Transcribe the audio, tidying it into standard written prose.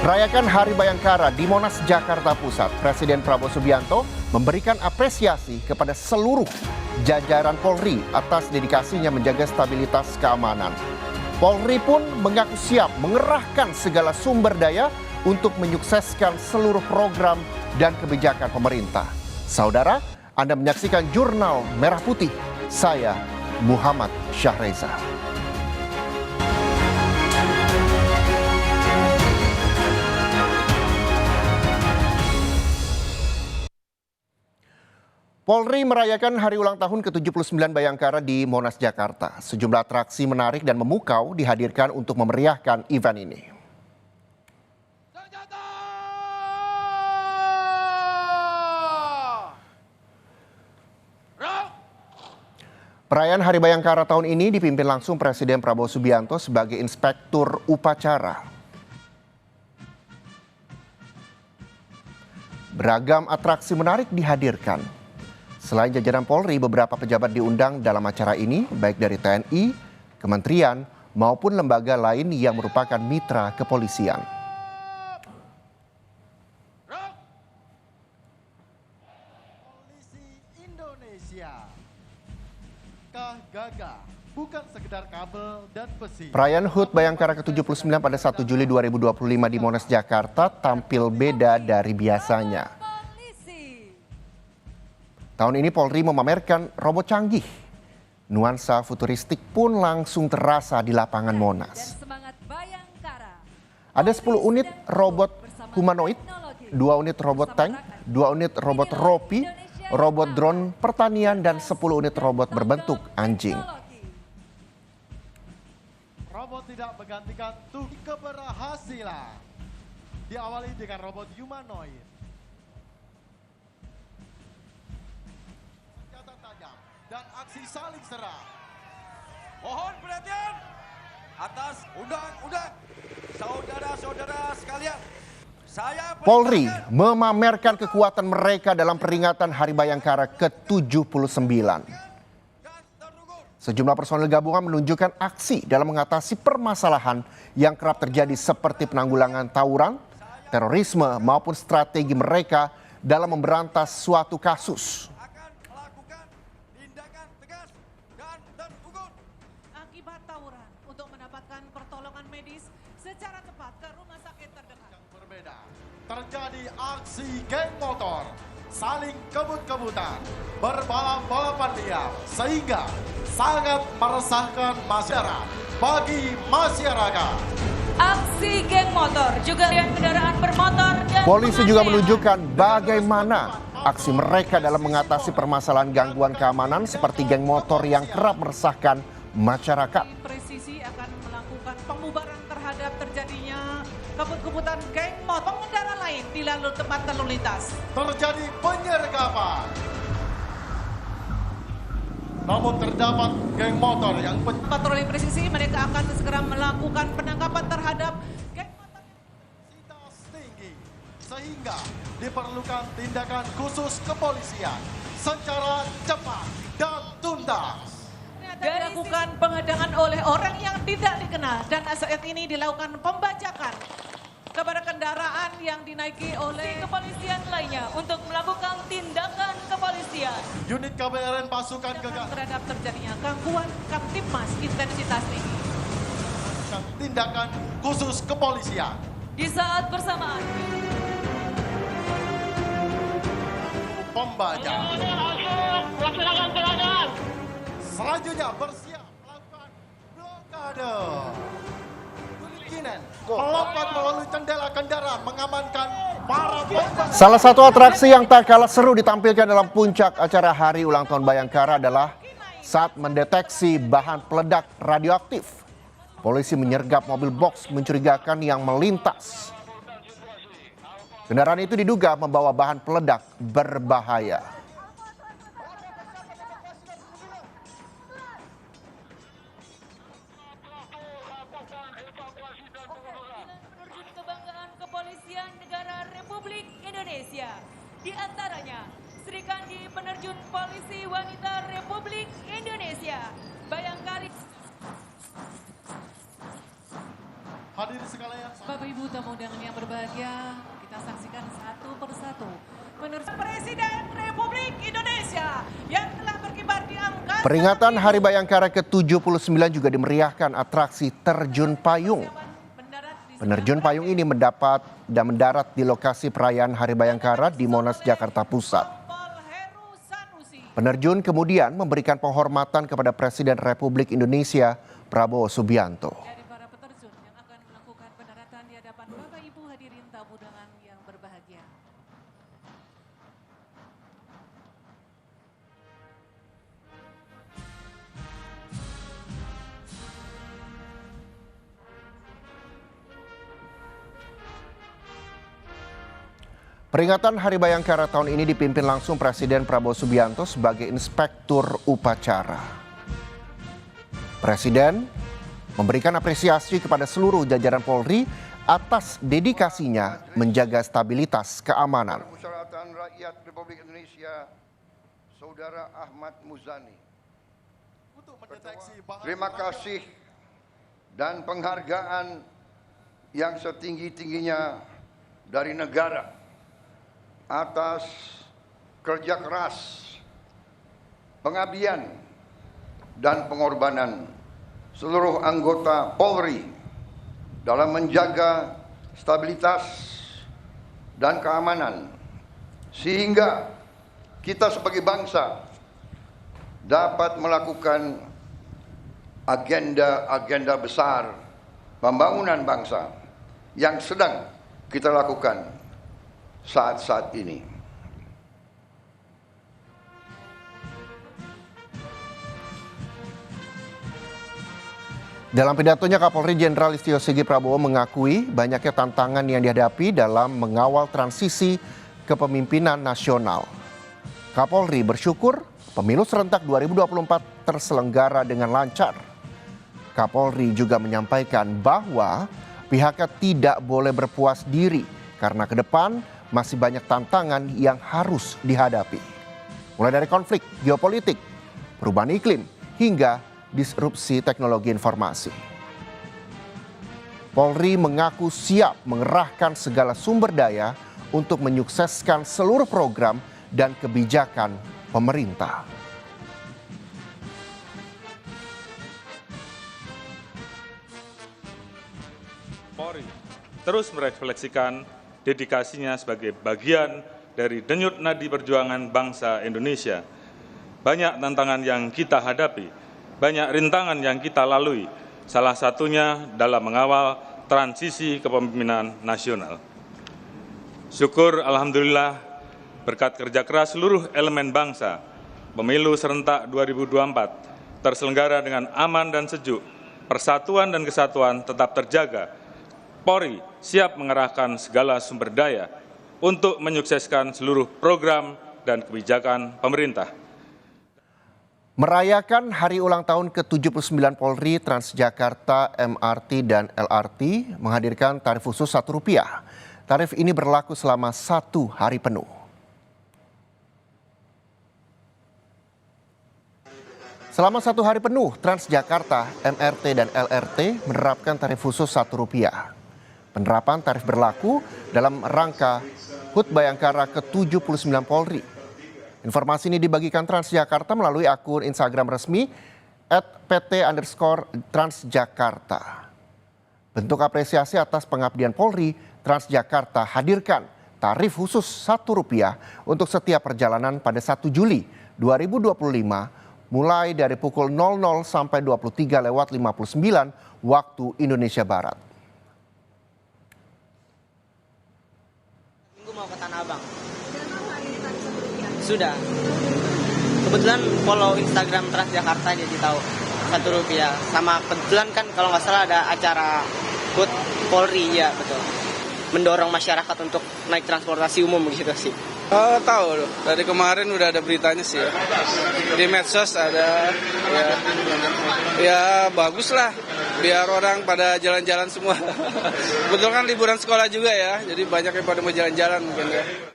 Merayakan Hari Bayangkara di Monas, Jakarta Pusat, Presiden Prabowo Subianto memberikan apresiasi kepada seluruh jajaran Polri atas dedikasinya menjaga stabilitas keamanan. Polri pun mengaku siap mengerahkan segala sumber daya untuk menyukseskan seluruh program dan kebijakan pemerintah. Saudara, Anda menyaksikan Jurnal Merah Putih. Saya Muhammad Syahreza. Polri merayakan hari ulang tahun ke-79 Bayangkara di Monas, Jakarta. Sejumlah atraksi menarik dan memukau dihadirkan untuk memeriahkan event ini. Perayaan Hari Bayangkara tahun ini dipimpin langsung Presiden Prabowo Subianto sebagai inspektur upacara. Beragam atraksi menarik dihadirkan. Selain jajaran Polri, beberapa pejabat diundang dalam acara ini, baik dari TNI, kementerian, maupun lembaga lain yang merupakan mitra kepolisian. Polisi Indonesia. Gagah, bukan sekedar kabel dan besi. Perayaan HUT Bayangkara ke-79 pada 1 Juli 2025 di Monas, Jakarta tampil beda dari biasanya. Tahun ini Polri memamerkan robot canggih. Nuansa futuristik pun langsung terasa di lapangan Monas. Ada 10 unit robot humanoid, 2 unit robot tank, 2 unit robot ropi, robot drone pertanian, dan 10 unit robot berbentuk anjing. Robot tidak menggantikan tugas keberhasilan. Diawali dengan robot humanoid. Senjata tajam dan aksi saling serang. Mohon perhatian atas undang-undang saudara-saudara sekalian. Polri memamerkan kekuatan mereka dalam peringatan Hari Bayangkara ke-79. Sejumlah personel gabungan menunjukkan aksi dalam mengatasi permasalahan yang kerap terjadi seperti penanggulangan tawuran, terorisme, maupun strategi mereka dalam memberantas suatu kasus. Akibat tawuran untuk mendapatkan pertolongan medis secara cepat ke rumah sakit terdekat. Yang berbeda, terjadi aksi geng motor, saling kebut-kebutan, berbalap-balapan liar, sehingga sangat meresahkan masyarakat. Bagi masyarakat, Aksi geng motor juga yang kendaraan bermotor dan Polisi juga menunjukkan bagaimana aksi mereka dalam mengatasi permasalahan gangguan keamanan seperti geng motor yang kerap meresahkan masyarakat. presisi akan melakukan pembubaran terhadap terjadinya kebut-kebutan geng motor pengendara lain di tempat lalu lintas. terjadi penyergapan. Namun terdapat geng motor yang Patroli presisi mereka akan segera melakukan penangkapan terhadap geng motor intensitas tinggi, sehingga diperlukan tindakan khusus kepolisian secara cepat dan tuntas. dilakukan penghadangan oleh orang yang tidak dikenal dan saat ini dilakukan pembajakan kepada kendaraan yang dinaiki oleh kepolisian lainnya untuk melakukan tindakan kepolisian Unit KBRN pasukan gegana terhadap terjadinya gangguan Kamtibmas intensitas tinggi. tindakan khusus kepolisian. Di saat bersamaan, Pembajak. Selanjutnya bersiap melakukan blokade. Unit Kinen melompat melalui jendela kendaraan mengamankan para pembajak. Salah satu atraksi yang tak kalah seru ditampilkan dalam puncak acara Hari Ulang Tahun Bayangkara adalah saat mendeteksi bahan peledak radioaktif. Polisi menyergap mobil box mencurigakan yang melintas. Kendaraan itu diduga membawa bahan peledak berbahaya. penerjun kebanggaan kepolisian negara Republik Indonesia. Di antaranya, Sri Kandi penerjun polisi wanita Republik Indonesia, Bayangkari. Hadirin sekalian, Bapak Ibu tamu undangan yang berbahagia, kita saksikan satu persatu penerus Presiden Republik Indonesia yang telah berkibar di angkasa. Peringatan Hari Bayangkara ke-79 juga dimeriahkan atraksi terjun payung. Penerjun payung ini mendarat di lokasi perayaan Hari Bayangkara di Monas, Jakarta Pusat. Penerjun kemudian memberikan penghormatan kepada Presiden Republik Indonesia Prabowo Subianto. Dari para peterjun yang akan melakukan pendaratan di hadapan Bapak Ibu hadirin tamu undangan yang berbahagia. Peringatan Hari Bayangkara tahun ini dipimpin langsung Presiden Prabowo Subianto sebagai inspektur upacara. Presiden memberikan apresiasi kepada seluruh jajaran Polri atas dedikasinya menjaga stabilitas keamanan. Permusyawaratan Rakyat Republik Indonesia, Saudara Ahmad Muzani. untuk mendeteksi bahaya. Terima kasih dan penghargaan yang setinggi-tingginya dari negara atas kerja keras, pengabdian, dan pengorbanan seluruh anggota Polri dalam menjaga stabilitas dan keamanan, sehingga kita sebagai bangsa dapat melakukan agenda-agenda besar pembangunan bangsa yang sedang kita lakukan saat-saat ini. Dalam pidatonya, Kapolri Jenderal Listio Sigit Prabowo mengakui banyaknya tantangan yang dihadapi dalam mengawal transisi kepemimpinan nasional. Kapolri bersyukur pemilu serentak 2024 terselenggara dengan lancar. Kapolri juga menyampaikan bahwa pihaknya tidak boleh berpuas diri karena ke depan masih banyak tantangan yang harus dihadapi. Mulai dari konflik geopolitik, perubahan iklim, hingga disrupsi teknologi informasi. Polri mengaku siap mengerahkan segala sumber daya untuk menyukseskan seluruh program dan kebijakan pemerintah. Polri terus merefleksikan dedikasinya sebagai bagian dari denyut nadi perjuangan bangsa Indonesia. Banyak tantangan yang kita hadapi, banyak rintangan yang kita lalui, salah satunya dalam mengawal transisi kepemimpinan nasional. Syukur Alhamdulillah berkat kerja keras seluruh elemen bangsa, pemilu serentak 2024 terselenggara dengan aman dan sejuk, persatuan dan kesatuan tetap terjaga. Polri siap mengerahkan segala sumber daya untuk menyukseskan seluruh program dan kebijakan pemerintah. Merayakan hari ulang tahun ke-79 Polri, Transjakarta, MRT, dan LRT menghadirkan tarif khusus Rp1. Tarif ini berlaku selama 1 hari penuh. Selama 1 hari penuh, Transjakarta, MRT, dan LRT menerapkan tarif khusus Rp1. Penerapan tarif berlaku dalam rangka HUT Bayangkara ke-79 Polri. Informasi ini dibagikan Transjakarta melalui akun Instagram resmi @pt_Transjakarta. Bentuk apresiasi atas pengabdian Polri, Transjakarta hadirkan tarif khusus Rp1 untuk setiap perjalanan pada 1 Juli 2025 mulai dari pukul 00 sampai 23:59 waktu Indonesia Barat. Mau ke Tanah Abang. Sudah. Kebetulan follow Instagram Transjakarta jadi tahu Rp1. Sama kebetulan kan kalau nggak salah ada acara HUT Polri ya betul. Mendorong masyarakat untuk naik transportasi umum gitu sih. Oh tahu loh, dari kemarin udah ada beritanya sih. Di medsos ada ya bagus lah. Biar orang pada jalan-jalan semua. Betul kan liburan sekolah juga ya, jadi banyak yang pada mau jalan-jalan mungkin ya.